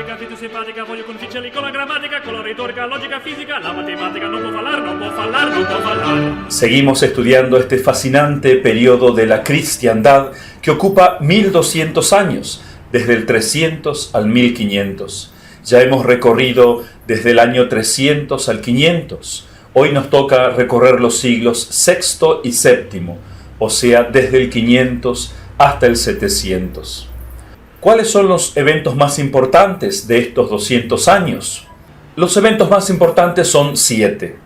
simpatica, fito simpatica, voglio conficelli con la grammatica, con la retórica, lógica, física, la matemática, no puedo falar, no puedo falar, no puedo falar. Seguimos estudiando este fascinante periodo de la cristiandad que ocupa 1200 años, desde el 300 al 1500. Ya hemos recorrido desde el año 300 al 500. Hoy nos toca recorrer los siglos sexto y séptimo, o sea, desde el 500 hasta el 700. ¿Cuáles son los eventos más importantes de estos 200 años? Los eventos más importantes son 7.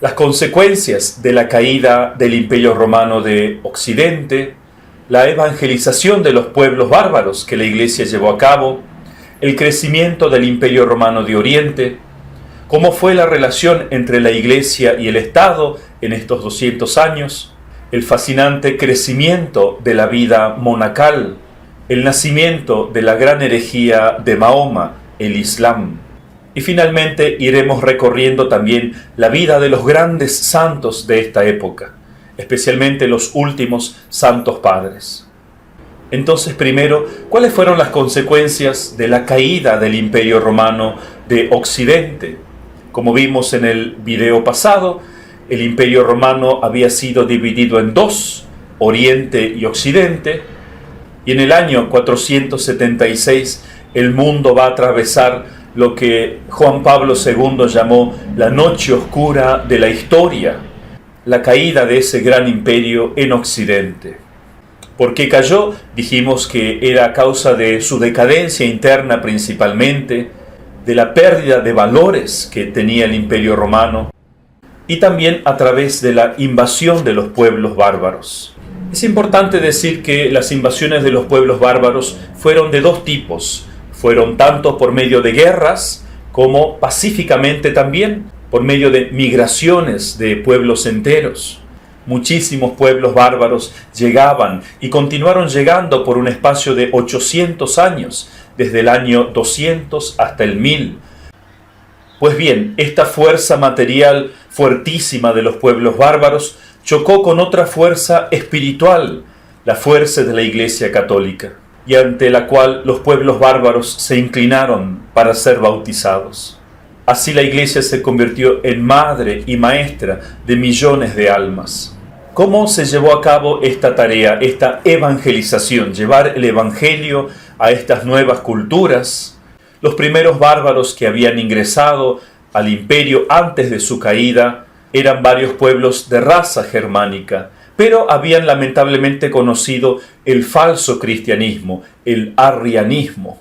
Las consecuencias de la caída del Imperio Romano de Occidente, la evangelización de los pueblos bárbaros que la Iglesia llevó a cabo, el crecimiento del Imperio Romano de Oriente, cómo fue la relación entre la Iglesia y el Estado en estos 200 años, el fascinante crecimiento de la vida monacal, el nacimiento de la gran herejía de Mahoma, el Islam. Y finalmente iremos recorriendo también la vida de los grandes santos de esta época, especialmente los últimos santos padres. Entonces, primero, ¿cuáles fueron las consecuencias de la caída del Imperio Romano de Occidente? Como vimos en el video pasado, el Imperio Romano había sido dividido en dos, Oriente y Occidente, y en el año 476 el mundo va a atravesar lo que Juan Pablo II llamó la noche oscura de la historia, la caída de ese gran imperio en Occidente. ¿Por qué cayó? Dijimos que era a causa de su decadencia interna principalmente, de la pérdida de valores que tenía el Imperio Romano y también a través de la invasión de los pueblos bárbaros. Es importante decir que las invasiones de los pueblos bárbaros fueron de dos tipos. Fueron tanto por medio de guerras como pacíficamente también por medio de migraciones de pueblos enteros. Muchísimos pueblos bárbaros llegaban y continuaron llegando por un espacio de 800 años, desde el año 200 hasta el 1000. Pues bien, esta fuerza material fuertísima de los pueblos bárbaros chocó con otra fuerza espiritual, la fuerza de la Iglesia Católica, y ante la cual los pueblos bárbaros se inclinaron para ser bautizados. Así la Iglesia se convirtió en madre y maestra de millones de almas. ¿Cómo se llevó a cabo esta tarea, esta evangelización, llevar el Evangelio a estas nuevas culturas? Los primeros bárbaros que habían ingresado al imperio antes de su caída eran varios pueblos de raza germánica, pero habían lamentablemente conocido el falso cristianismo, el arrianismo.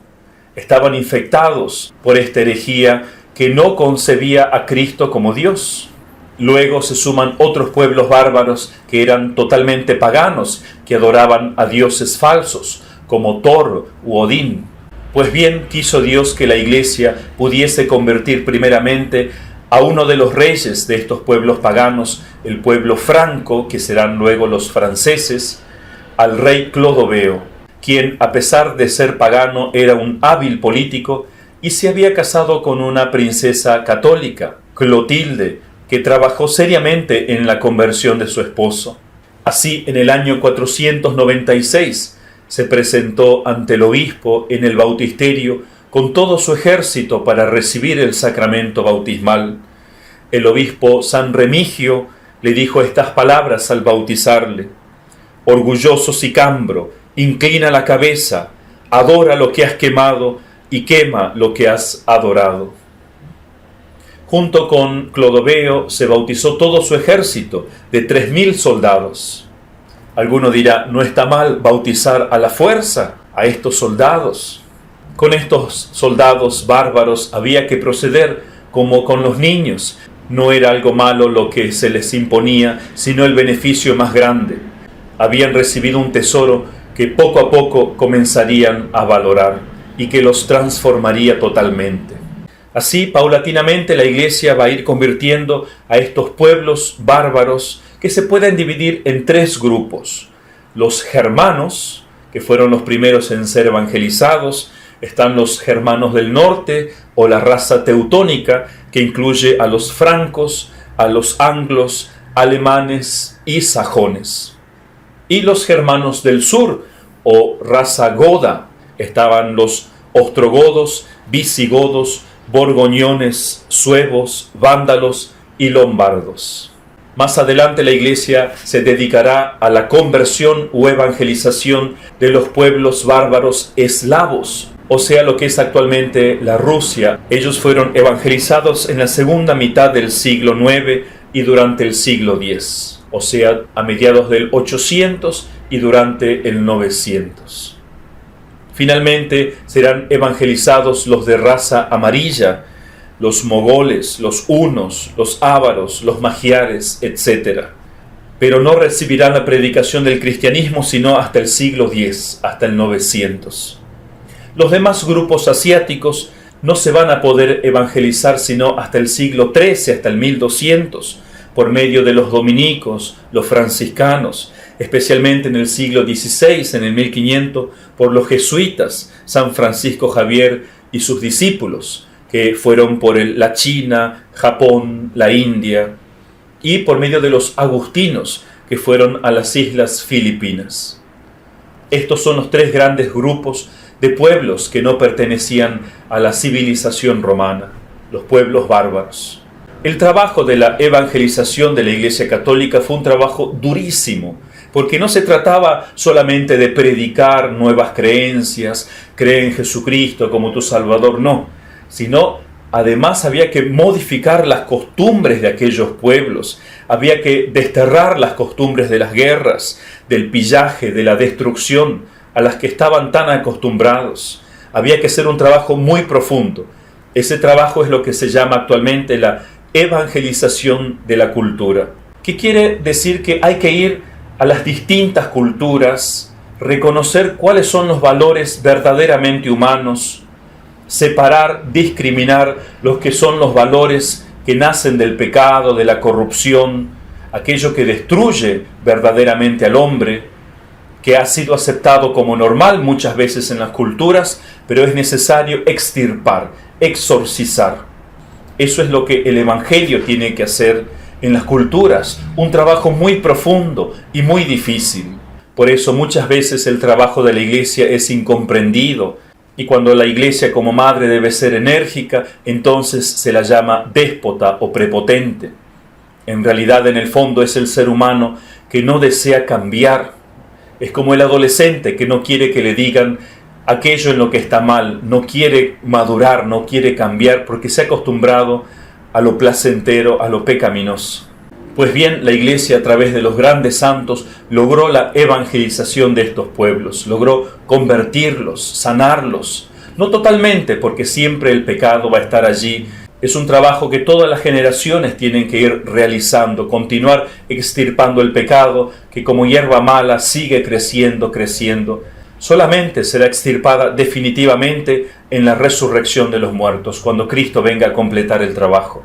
Estaban infectados por esta herejía que no concebía a Cristo como Dios. Luego se suman otros pueblos bárbaros que eran totalmente paganos, que adoraban a dioses falsos, como Thor u Odín. Pues bien, quiso Dios que la Iglesia pudiese convertir primeramente a uno de los reyes de estos pueblos paganos, el pueblo franco, que serán luego los franceses, al rey Clodoveo, quien a pesar de ser pagano era un hábil político y se había casado con una princesa católica, Clotilde, que trabajó seriamente en la conversión de su esposo. Así, en el año 496, se presentó ante el obispo en el bautisterio con todo su ejército para recibir el sacramento bautismal. El obispo San Remigio le dijo estas palabras al bautizarle: orgulloso sicambro, inclina la cabeza, adora lo que has quemado y quema lo que has adorado. Junto con Clodoveo se bautizó todo su ejército de 3000 soldados. Alguno dirá, ¿no está mal bautizar a la fuerza a estos soldados? Con estos soldados bárbaros había que proceder como con los niños. No era algo malo lo que se les imponía, sino el beneficio más grande. Habían recibido un tesoro que poco a poco comenzarían a valorar y que los transformaría totalmente. Así, paulatinamente, la Iglesia va a ir convirtiendo a estos pueblos bárbaros que se pueden dividir en tres grupos. Los germanos, que fueron los primeros en ser evangelizados. Están los germanos del norte o la raza teutónica, que incluye a los francos, a los anglos, alemanes y sajones. Y los germanos del sur o raza goda, estaban los ostrogodos visigodos, borgoñones, suevos, vándalos y lombardos. Más adelante la Iglesia se dedicará a la conversión o evangelización de los pueblos bárbaros eslavos, o sea, lo que es actualmente la Rusia. Ellos fueron evangelizados en la segunda mitad del siglo IX y durante el siglo X, o sea, a mediados del 800 y durante el 900. Finalmente serán evangelizados los de raza amarilla, los mogoles, los hunos, los ávaros, los magiares, etc. Pero no recibirán la predicación del cristianismo sino hasta el siglo X, hasta el 900. Los demás grupos asiáticos no se van a poder evangelizar sino hasta el siglo XIII, hasta el 1200, por medio de los dominicos, los franciscanos, especialmente en el siglo XVI, en el 1500, por los jesuitas, San Francisco Javier y sus discípulos, que fueron por la China, Japón, la India, y por medio de los agustinos, que fueron a las islas Filipinas. Estos son los tres grandes grupos de pueblos que no pertenecían a la civilización romana, los pueblos bárbaros. El trabajo de la evangelización de la Iglesia Católica fue un trabajo durísimo, porque no se trataba solamente de predicar nuevas creencias, cree en Jesucristo como tu Salvador, no, sino además había que modificar las costumbres de aquellos pueblos, había que desterrar las costumbres de las guerras, del pillaje, de la destrucción, a las que estaban tan acostumbrados. Había que hacer un trabajo muy profundo. Ese trabajo es lo que se llama actualmente la evangelización de la cultura. ¿Qué quiere decir? Que hay que ir a las distintas culturas, reconocer cuáles son los valores verdaderamente humanos, separar, discriminar los que son los valores que nacen del pecado, de la corrupción, aquello que destruye verdaderamente al hombre, que ha sido aceptado como normal muchas veces en las culturas, pero es necesario extirpar, exorcizar. Eso es lo que el Evangelio tiene que hacer en las culturas, un trabajo muy profundo y muy difícil. Por eso muchas veces el trabajo de la Iglesia es incomprendido, y cuando la Iglesia como madre debe ser enérgica, entonces se la llama déspota o prepotente. En realidad, en el fondo, es el ser humano que no desea cambiar. Es como el adolescente que no quiere que le digan aquello en lo que está mal, no quiere madurar, no quiere cambiar, porque se ha acostumbrado a lo placentero, a lo pecaminoso. Pues bien, la Iglesia a través de los grandes santos logró la evangelización de estos pueblos, logró convertirlos, sanarlos. No totalmente, porque siempre el pecado va a estar allí. Es un trabajo que todas las generaciones tienen que ir realizando, continuar extirpando el pecado, que como hierba mala sigue creciendo. Solamente será extirpada definitivamente en la resurrección de los muertos, cuando Cristo venga a completar el trabajo.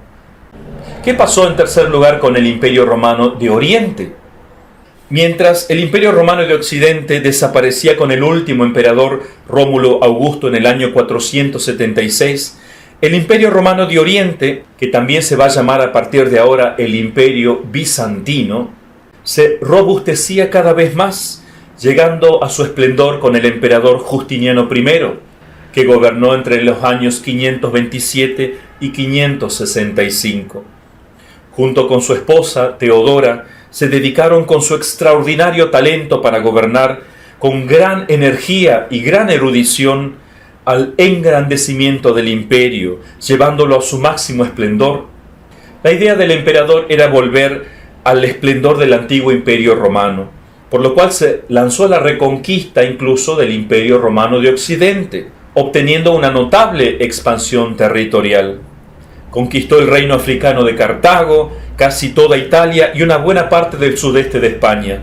¿Qué pasó en tercer lugar con el Imperio Romano de Oriente? Mientras el Imperio Romano de Occidente desaparecía con el último emperador Rómulo Augusto en el año 476, el Imperio Romano de Oriente, que también se va a llamar a partir de ahora el Imperio Bizantino, se robustecía cada vez más, llegando a su esplendor con el emperador Justiniano I, que gobernó entre los años 527 y 565. Junto con su esposa, Teodora, se dedicaron con su extraordinario talento para gobernar con gran energía y gran erudición al engrandecimiento del imperio, llevándolo a su máximo esplendor. La idea del emperador era volver al esplendor del antiguo imperio romano, por lo cual se lanzó a la reconquista incluso del imperio romano de Occidente, obteniendo una notable expansión territorial. Conquistó el reino africano de Cartago, casi toda Italia y una buena parte del sudeste de España.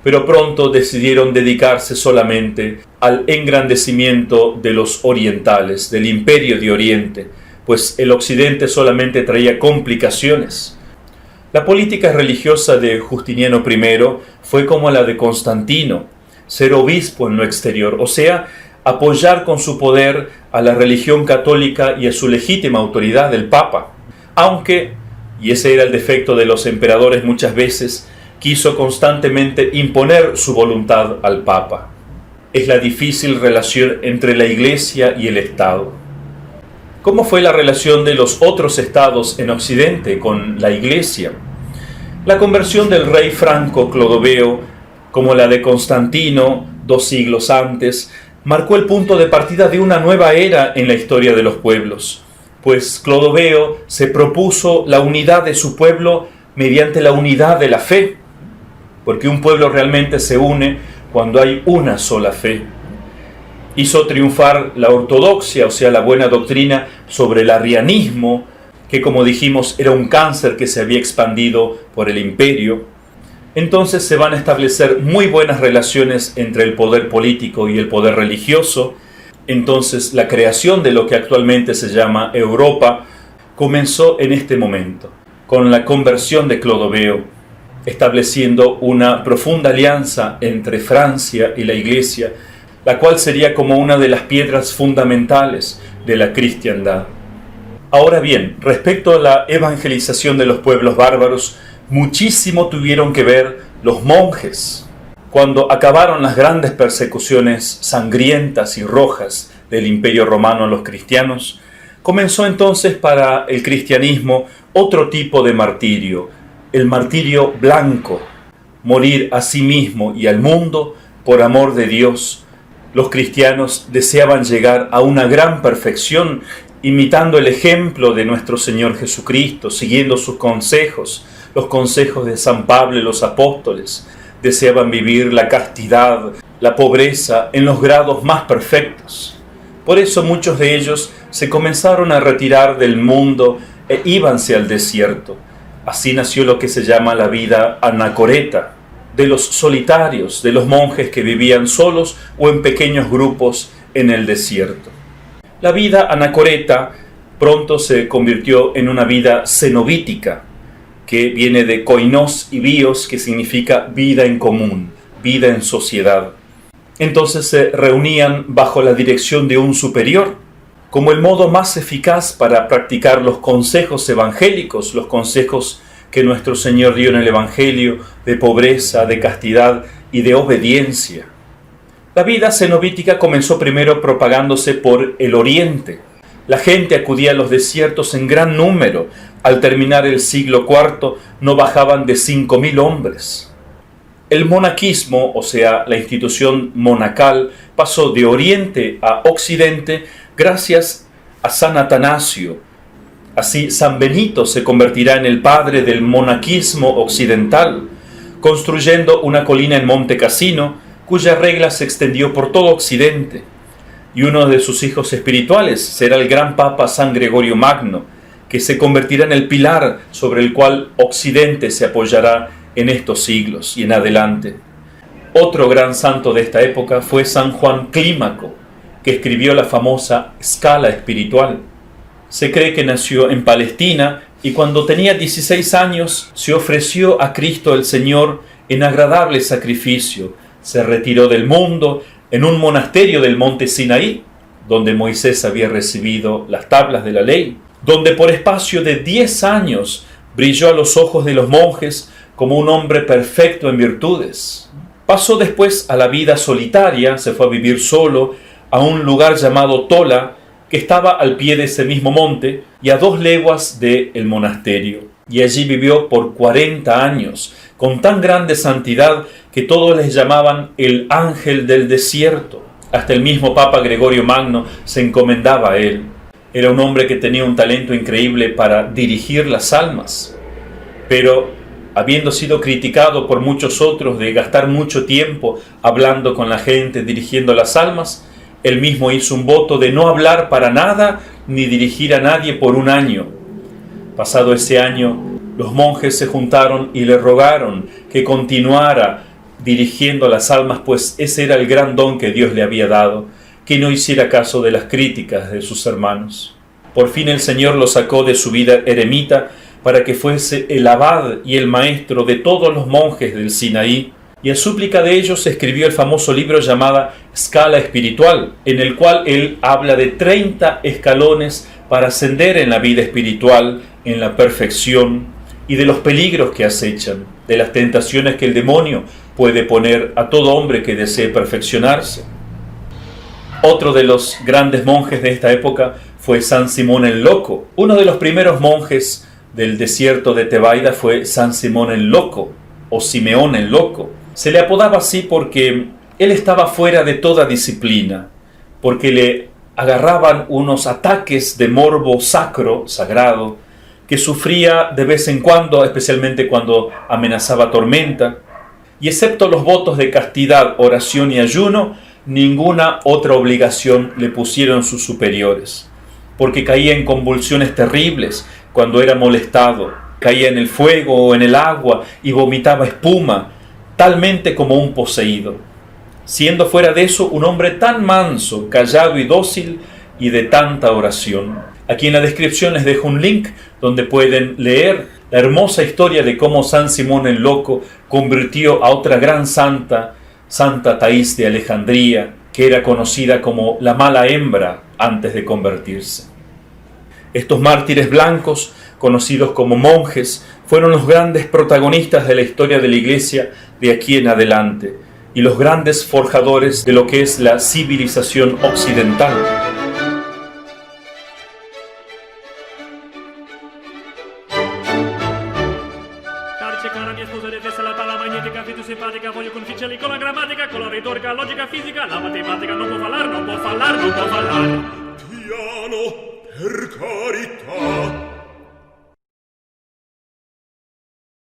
Pero pronto decidieron dedicarse solamente al engrandecimiento de los orientales, del imperio de Oriente, pues el occidente solamente traía complicaciones. La política religiosa de Justiniano I fue como la de Constantino, ser obispo en lo exterior, o sea, apoyar con su poder a la religión católica y a su legítima autoridad del Papa, aunque, y ese era el defecto de los emperadores muchas veces, quiso constantemente imponer su voluntad al Papa. es la difícil relación entre la Iglesia y el Estado. ¿Cómo fue la relación de los otros estados en Occidente con la Iglesia? La conversión del rey franco Clodoveo, como la de Constantino 2 siglos antes, marcó el punto de partida de una nueva era en la historia de los pueblos, pues Clodoveo se propuso la unidad de su pueblo mediante la unidad de la fe, porque un pueblo realmente se une cuando hay una sola fe. Hizo triunfar la ortodoxia, o sea, la buena doctrina, sobre el arrianismo, que como dijimos era un cáncer que se había expandido por el imperio. Entonces se van a establecer muy buenas relaciones entre el poder político y el poder religioso. Entonces la creación de lo que actualmente se llama Europa comenzó en este momento, con la conversión de Clodoveo, estableciendo una profunda alianza entre Francia y la Iglesia, la cual sería como una de las piedras fundamentales de la cristiandad. Ahora bien, respecto a la evangelización de los pueblos bárbaros, muchísimo tuvieron que ver los monjes. Cuando acabaron las grandes persecuciones sangrientas y rojas del Imperio Romano a los cristianos, comenzó entonces para el cristianismo otro tipo de martirio, el martirio blanco, morir a sí mismo y al mundo por amor de Dios. Los cristianos deseaban llegar a una gran perfección, imitando el ejemplo de nuestro Señor Jesucristo, siguiendo sus consejos, los consejos de San Pablo y los apóstoles. Deseaban vivir la castidad, la pobreza en los grados más perfectos. Por eso muchos de ellos se comenzaron a retirar del mundo e íbanse al desierto. Así nació lo que se llama la vida anacoreta, de los solitarios, de los monjes que vivían solos o en pequeños grupos en el desierto. La vida anacoreta pronto se convirtió en una vida cenobítica, que viene de koinos y bios, que significa vida en común, vida en sociedad. Entonces se reunían bajo la dirección de un superior, como el modo más eficaz para practicar los consejos evangélicos, los consejos que nuestro Señor dio en el Evangelio de pobreza, de castidad y de obediencia. La vida cenobítica comenzó primero propagándose por el oriente. La gente acudía a los desiertos en gran número. Al terminar el siglo IV no bajaban de 5.000 hombres. El monaquismo, o sea, la institución monacal, pasó de oriente a occidente gracias a San Atanasio. Así, San Benito se convertirá en el padre del monaquismo occidental, construyendo una colina en Monte Cassino, cuya regla se extendió por todo Occidente. Y uno de sus hijos espirituales será el gran Papa San Gregorio Magno, que se convertirá en el pilar sobre el cual Occidente se apoyará en estos siglos y en adelante. Otro gran santo de esta época fue San Juan Clímaco, que escribió la famosa Escala Espiritual. Se cree que nació en Palestina y cuando tenía 16 años se ofreció a Cristo el Señor en agradable sacrificio. Se retiró del mundo en un monasterio del monte Sinaí, donde Moisés había recibido las tablas de la ley, donde por espacio de 10 años brilló a los ojos de los monjes como un hombre perfecto en virtudes. Pasó después a la vida solitaria, se fue a vivir solo a un lugar llamado Tola, que estaba al pie de ese mismo monte y a 2 leguas del monasterio. Y allí vivió por 40 años, con tan grande santidad que todos les llamaban el ángel del desierto. Hasta el mismo Papa Gregorio Magno se encomendaba a él. Era un hombre que tenía un talento increíble para dirigir las almas, pero habiendo sido criticado por muchos otros de gastar mucho tiempo hablando con la gente, dirigiendo las almas, él mismo hizo un voto de no hablar para nada ni dirigir a nadie por 1 año. Pasado ese año, los monjes se juntaron y le rogaron que continuara dirigiendo las almas, pues ese era el gran don que Dios le había dado, que no hiciera caso de las críticas de sus hermanos. Por fin el Señor lo sacó de su vida eremita para que fuese el abad y el maestro de todos los monjes del Sinaí, y a súplica de ellos escribió el famoso libro llamado Escala Espiritual, en el cual él habla de 30 escalones para ascender en la vida espiritual, en la perfección, y de los peligros que acechan, de las tentaciones que el demonio puede poner a todo hombre que desee perfeccionarse. Otro de los grandes monjes de esta época fue San Simón el Loco. Uno de los primeros monjes del desierto de Tebaida fue San Simón el Loco, o Simeón el Loco. Se le apodaba así porque él estaba fuera de toda disciplina, porque le agarraban unos ataques de morbo sacro, sagrado, que sufría de vez en cuando, especialmente cuando amenazaba tormenta, y excepto los votos de castidad, oración y ayuno, ninguna otra obligación le pusieron sus superiores, porque caía en convulsiones terribles cuando era molestado, caía en el fuego o en el agua y vomitaba espuma, talmente como un poseído, siendo fuera de eso un hombre tan manso, callado y dócil y de tanta oración. Aquí en la descripción les dejo un link donde pueden leer la hermosa historia de cómo San Simón el Loco convirtió a otra gran santa, Santa Taís de Alejandría, que era conocida como la mala hembra antes de convertirse. Estos mártires blancos, conocidos como monjes, fueron los grandes protagonistas de la historia de la Iglesia de aquí en adelante y los grandes forjadores de lo que es la civilización occidental. Cara mia sposa detesta la palla magnetica, più simpatica, voglio configgere con la grammatica, con la retorica, logica, fisica, la matematica non può fallar, non può fallar, non può fallar. Piano, per carità.